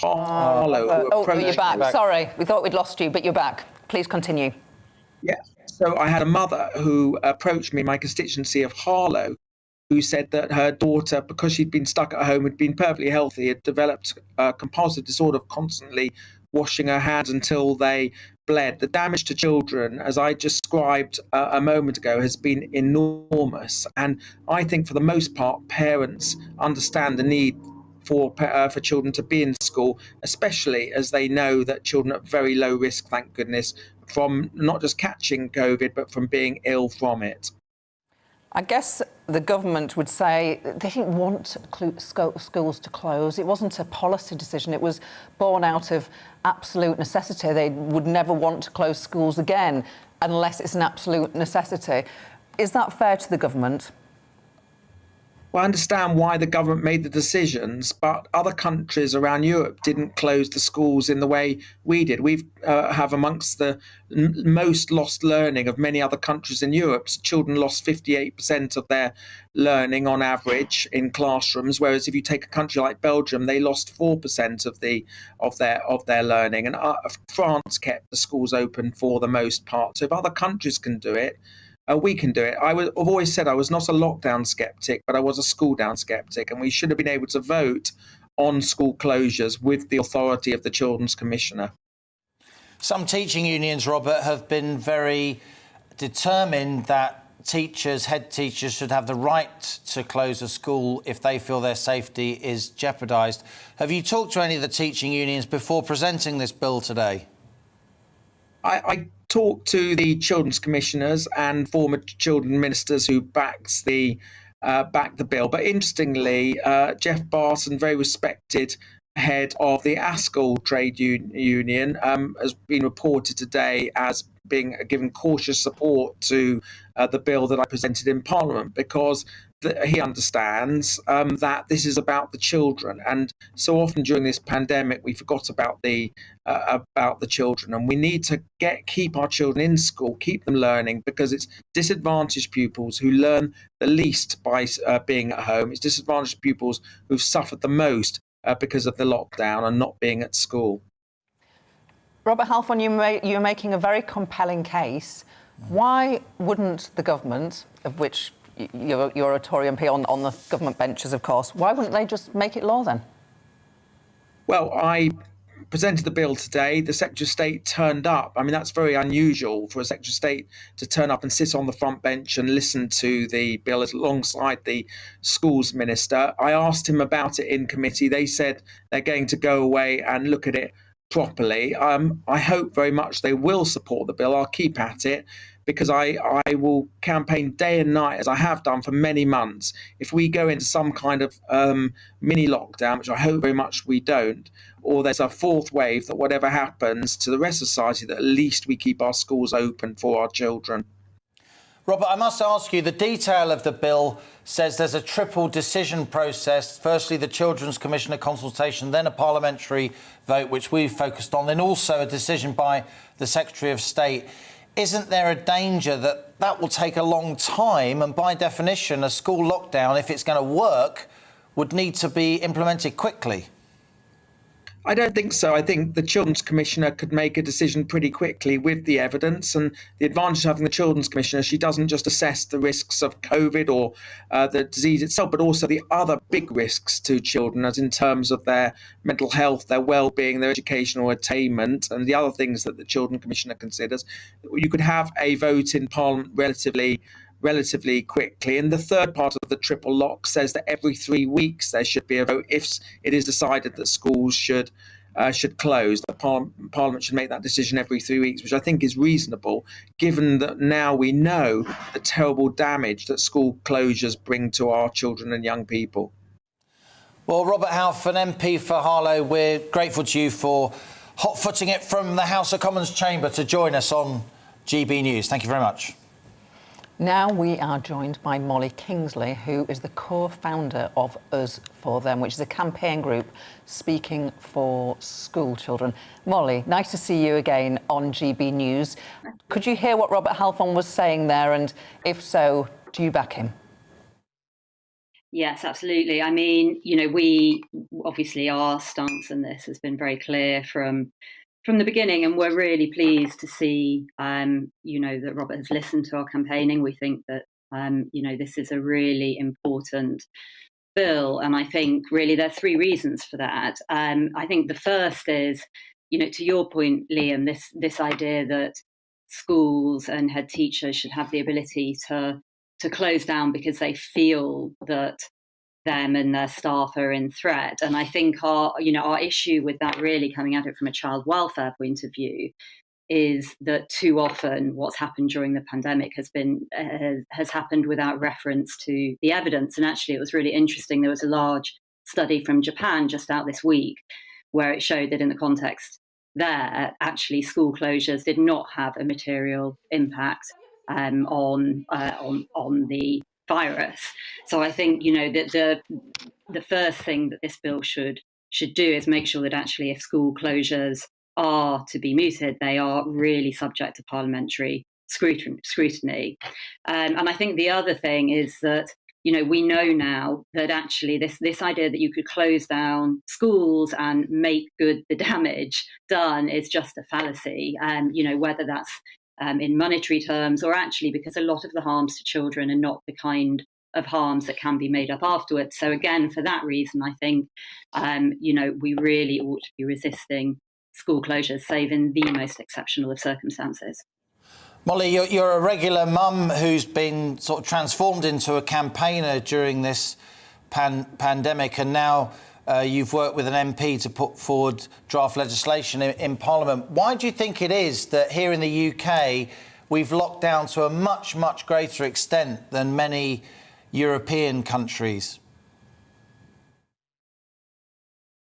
You're back. Sorry, we thought we'd lost you, but you're back. Please continue. Yeah. So I had a mother who approached me in my constituency of Harlow, who said that her daughter, because she'd been stuck at home, had been perfectly healthy, had developed a compulsive disorder of constantly washing her hands until they bled. The damage to children, as I described a moment ago, has been enormous. And I think for the most part, parents understand the need for children to be in school, especially as they know that children are at very low risk, thank goodness, from not just catching COVID, but from being ill from it. I guess the government would say they didn't want schools to close. It wasn't a policy decision. It was born out of absolute necessity. They would never want to close schools again unless it's an absolute necessity. Is that fair to the government? Well, I understand why the government made the decisions, but other countries around Europe didn't close the schools in the way we did. We have amongst the most lost learning of many other countries in Europe. Children lost 58% of their learning on average in classrooms, whereas if you take a country like Belgium, they lost 4% of their learning. And France kept the schools open for the most part. So if other countries can do it, we can do it. I've always said I was not a lockdown skeptic, but I was a school down skeptic, and we should have been able to vote on school closures with the authority of the Children's Commissioner. Some teaching unions, Robert, have been very determined that head teachers should have the right to close a school if they feel their safety is jeopardised. Have you talked to any of the teaching unions before presenting this bill today? I talked to the children's commissioners and former children ministers who backed the bill. But interestingly, Jeff Barton, very respected head of the ASCL trade union, has been reported today as being given cautious support to the bill that I presented in Parliament, because he understands that this is about the children, and so often during this pandemic we forgot about the children, and we need to keep our children in school, keep them learning, because it's disadvantaged pupils who learn the least by being at home. It's disadvantaged pupils who've suffered the most because of the lockdown and not being at school. Robert Halfon, you're making a very compelling case. Why wouldn't the government, of which you're a Tory MP on the government benches, of course, why wouldn't they just make it law then? Well, I presented the bill today. The Secretary of State turned up. I mean, that's very unusual for a Secretary of State to turn up and sit on the front bench and listen to the bill alongside the Schools Minister. I asked him about it in committee. They said they're going to go away and look at it properly. I hope very much they will support the bill. I'll keep at it, because I will campaign day and night, as I have done for many months. If we go into some kind of mini lockdown, which I hope very much we don't, or there's a fourth wave, that whatever happens to the rest of society, that at least we keep our schools open for our children. Robert, I must ask you, the detail of the bill says there's a triple decision process. Firstly, the Children's Commissioner consultation, then a parliamentary vote, which we've focused on, then also a decision by the Secretary of State. Isn't there a danger that that will take a long time, and by definition, a school lockdown, if it's going to work, would need to be implemented quickly? I don't think so. I think the Children's Commissioner could make a decision pretty quickly with the evidence, and the advantage of having the Children's Commissioner, she doesn't just assess the risks of COVID or the disease itself, but also the other big risks to children, as in terms of their mental health, their well-being, their educational attainment, and the other things that the Children's Commissioner considers. You could have a vote in Parliament relatively quickly. And the third part of the triple lock says that every 3 weeks there should be a vote if it is decided that schools should close. The Parliament should make that decision every 3 weeks, which I think is reasonable, given that now we know the terrible damage that school closures bring to our children and young people. Well, Robert Halfon, MP for Harlow, we're grateful to you for hot-footing it from the House of Commons chamber to join us on GB News. Thank you very much. Now we are joined by Molly Kingsley, who is the co-founder of Us For Them, which is a campaign group speaking for school children. Molly, nice to see you again on GB News. Could you hear what Robert Halfon was saying there, and if so, do you back him? Yes, absolutely. I mean, you know, we obviously, our stance on this has been very clear from the beginning, and we're really pleased to see, you know, that Robert has listened to our campaigning. We think that, you know, this is a really important bill, and I think really there are three reasons for that. I think the first is, you know, to your point, Liam, this idea that schools and head teachers should have the ability to close down because they feel that them and their staff are in threat. And I think our issue with that, really coming at it from a child welfare point of view, is that too often what's happened during the pandemic has happened without reference to the evidence. And actually, it was really interesting. There was a large study from Japan just out this week where it showed that in the context there, actually school closures did not have a material impact on the virus. So I think, you know, that the first thing that this bill should do is make sure that actually, if school closures are to be mooted, they are really subject to parliamentary scrutiny. And I think the other thing is that, you know, we know now that actually this idea that you could close down schools and make good the damage done is just a fallacy. You know, whether that's in monetary terms, or actually because a lot of the harms to children are not the kind of harms that can be made up afterwards. So again, for that reason, I think, you know, we really ought to be resisting school closures, save in the most exceptional of circumstances. Molly, you're a regular mum who's been sort of transformed into a campaigner during this pandemic, and now you've worked with an MP to put forward draft legislation in Parliament. Why do you think it is that here in the UK we've locked down to a much, much greater extent than many European countries?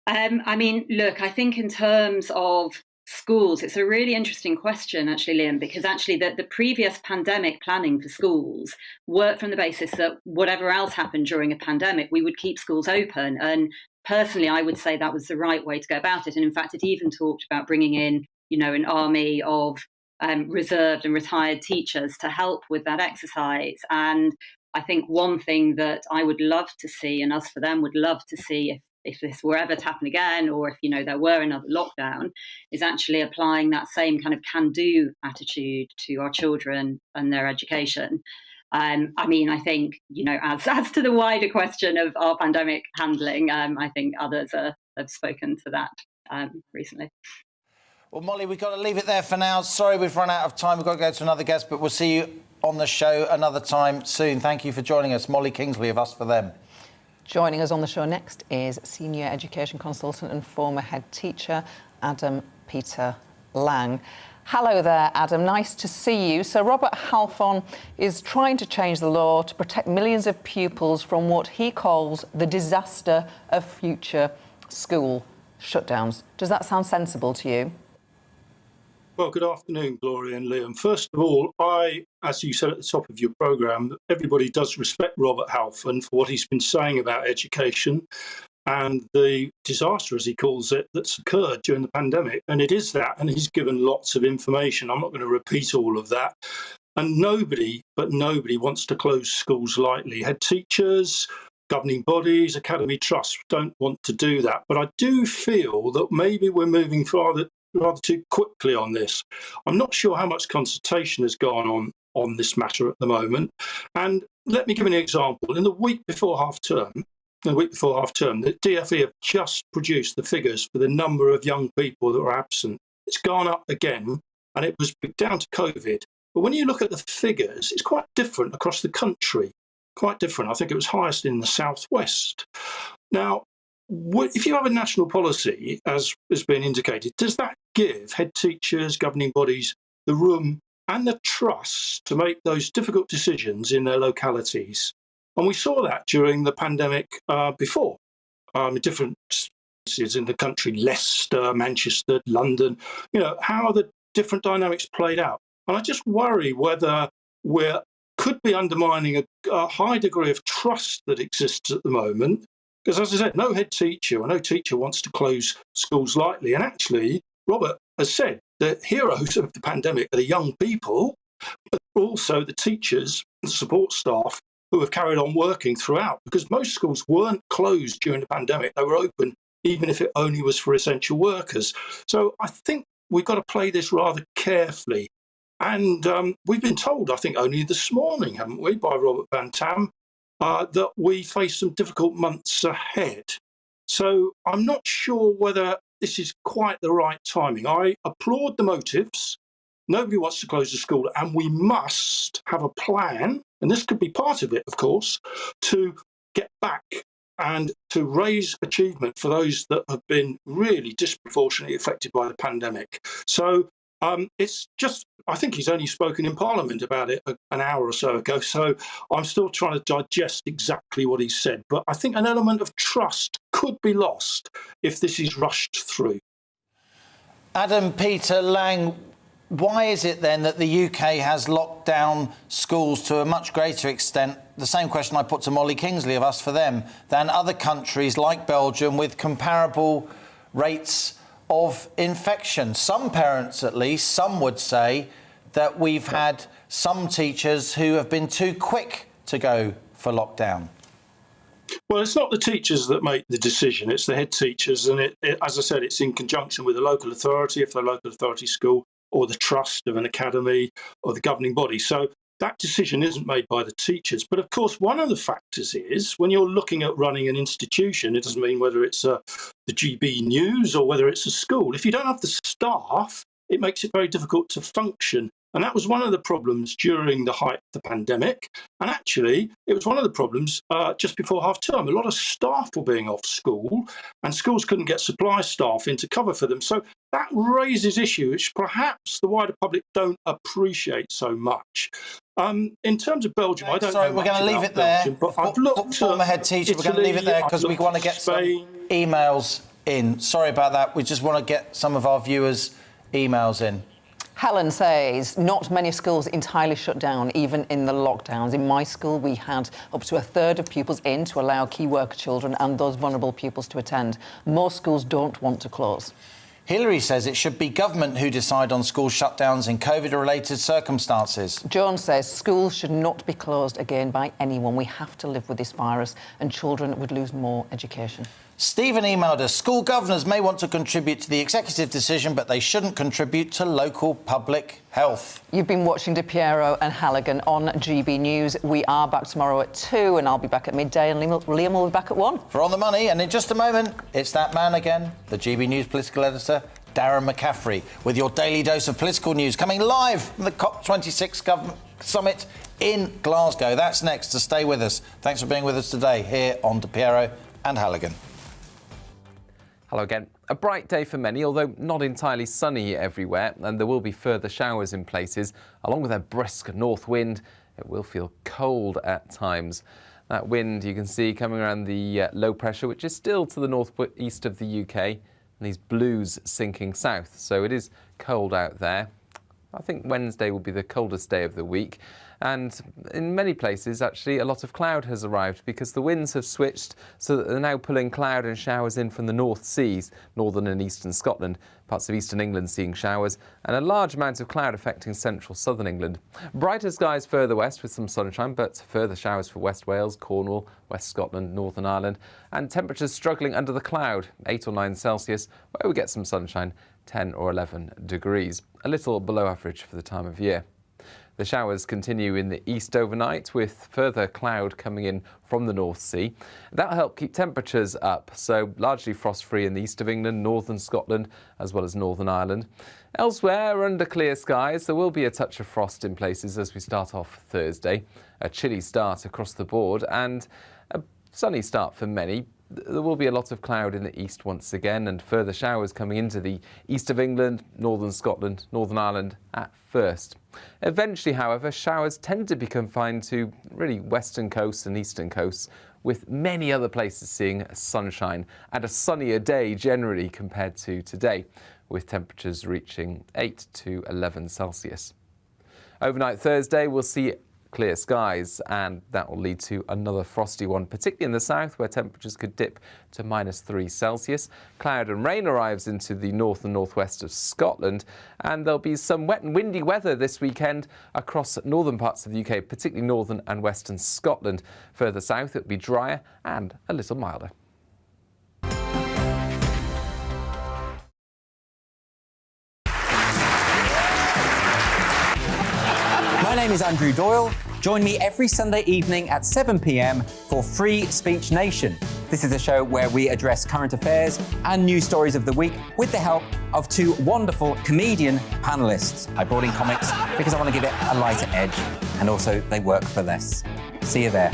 I mean, look, I think in terms of schools, it's a really interesting question, actually, Liam, because actually the previous pandemic planning for schools worked from the basis that whatever else happened during a pandemic, we would keep schools open. And personally, I would say that was the right way to go about it. And in fact, it even talked about bringing in, you know, an army of reserved and retired teachers to help with that exercise. And I think one thing that I would love to see, and Us For Them would love to see if this were ever to happen again, or if, you know, there were another lockdown, is actually applying that same kind of can-do attitude to our children and their education. I mean, I think, you know, as to the wider question of our pandemic handling, I think others have spoken to that recently. Well, Molly, we've got to leave it there for now. Sorry, we've run out of time. We've got to go to another guest, but we'll see you on the show another time soon. Thank you for joining us. Molly Kingsley of Us For Them. Joining us on the show next is Senior Education Consultant and former Head Teacher, Adam Peter Lang. Hello there, Adam. Nice to see you. So Robert Halfon is trying to change the law to protect millions of pupils from what he calls the disaster of future school shutdowns. Does that sound sensible to you? Well, good afternoon, Gloria and Liam. First of all, as you said at the top of your programme, everybody does respect Robert Halfon for what he's been saying about education and the disaster, as he calls it, that's occurred during the pandemic. And it is that, and he's given lots of information. I'm not going to repeat all of that. And nobody wants to close schools lightly. Head teachers, governing bodies, academy trusts don't want to do that. But I do feel that maybe we're moving rather too quickly on this. I'm not sure how much consultation has gone on this matter at the moment. And let me give an example. In the week before half term, the DfE have just produced the figures for the number of young people that were absent. It's gone up again, and it was down to COVID. But when you look at the figures, it's quite different across the country. Quite different. I think it was highest in the southwest. Now, if you have a national policy, as has been indicated, does that give head teachers, governing bodies, the room and the trust to make those difficult decisions in their localities? And we saw that during the pandemic before, in different cities in the country, Leicester, Manchester, London, you know, how the different dynamics played out. And I just worry whether we're could be undermining a high degree of trust that exists at the moment. Because, as I said, no head teacher or no teacher wants to close schools lightly. And actually, Robert has said the heroes of the pandemic are the young people, but also the teachers and support staff who have carried on working throughout. Because most schools weren't closed during the pandemic. They were open, even if it only was for essential workers. So I think we've got to play this rather carefully. And we've been told, I think only this morning, haven't we, by Robert Van Tam, that we face some difficult months ahead. So I'm not sure whether this is quite the right timing. I applaud the motives. Nobody wants to close the school, and we must have a plan, and this could be part of it, of course, to get back and to raise achievement for those that have been really disproportionately affected by the pandemic. So it's just, I think he's only spoken in Parliament about it an hour or so ago, so I'm still trying to digest exactly what he said. But I think an element of trust could be lost if this is rushed through. Adam Peter Lang, why is it then that the UK has locked down schools to a much greater extent, the same question I put to Molly Kingsley of Us for Them, than other countries like Belgium with comparable rates of infection? Some parents, at least, some would say that we've had some teachers who have been too quick to go for lockdown. Well, it's not the teachers that make the decision, it's the head teachers. And as I said, it's in conjunction with the local authority, if the local authority school, or the trust of an academy or the governing body. So that decision isn't made by the teachers. But of course, one of the factors is when you're looking at running an institution, it doesn't mean whether it's the GBNews or whether it's a school. If you don't have the staff, it makes it very difficult to function. And that was one of the problems during the height of the pandemic. And actually, it was one of the problems just before half term. A lot of staff were being off school and schools couldn't get supply staff in to cover for them. So that raises issues which perhaps the wider public don't appreciate so much. In terms of Belgium, I don't know we're going to leave it there. Belgium, but I've looked former head teacher, we're going to leave it there because we want to get some emails in. Sorry about that. We just want to get some of our viewers' emails in. Helen says, not many schools entirely shut down, even in the lockdowns. In my school, we had up to a third of pupils in to allow key worker children and those vulnerable pupils to attend. Most schools don't want to close. Hilary says it should be government who decide on school shutdowns in COVID-related circumstances. Joan says schools should not be closed again by anyone. We have to live with this virus and children would lose more education. Stephen emailed us, school governors may want to contribute to the executive decision, but they shouldn't contribute to local public health. You've been watching DePiero and Halligan on GB News. We are back tomorrow at 2 and I'll be back at midday and Liam will be back at 1. For On the Money, and in just a moment, it's that man again, the GB News political editor, Darren McCaffrey, with your daily dose of political news, coming live from the COP26 government summit in Glasgow. That's next, so stay with us. Thanks for being with us today here on DePiero and Halligan. Hello again. A bright day for many, although not entirely sunny everywhere, and there will be further showers in places. Along with a brisk north wind, it will feel cold at times. That wind you can see coming around the low pressure, which is still to the northeast of the UK, and these blues sinking south, so it is cold out there. I think Wednesday will be the coldest day of the week. And in many places, actually, a lot of cloud has arrived because the winds have switched so that they're now pulling cloud and showers in from the North Seas, northern and eastern Scotland, parts of eastern England seeing showers, and a large amount of cloud affecting central southern England. Brighter skies further west with some sunshine, but further showers for West Wales, Cornwall, West Scotland, Northern Ireland, and temperatures struggling under the cloud, 8 or 9 Celsius, where we get some sunshine, 10 or 11 degrees, a little below average for the time of year. The showers continue in the east overnight, with further cloud coming in from the North Sea. That'll help keep temperatures up, so largely frost-free in the east of England, northern Scotland, as well as Northern Ireland. Elsewhere, under clear skies, there will be a touch of frost in places as we start off Thursday. A chilly start across the board and a sunny start for many. There will be a lot of cloud in the east once again, and further showers coming into the east of England, northern Scotland, Northern Ireland at first. Eventually, however, showers tend to be confined to really western coasts and eastern coasts, with many other places seeing sunshine and a sunnier day generally compared to today, with temperatures reaching 8 to 11 Celsius. Overnight Thursday, we'll see clear skies, and that will lead to another frosty one, particularly in the south where temperatures could dip to -3 Celsius. Cloud and rain arrives into the north and northwest of Scotland, and there'll be some wet and windy weather this weekend across northern parts of the UK, particularly northern and western Scotland. Further south it'll be drier and a little milder. My name is Andrew Doyle. Join me every Sunday evening at 7 p.m. for Free Speech Nation. This is a show where we address current affairs and news stories of the week with the help of two wonderful comedian panellists. I brought in comics because I want to give it a lighter edge, and also they work for less. See you there.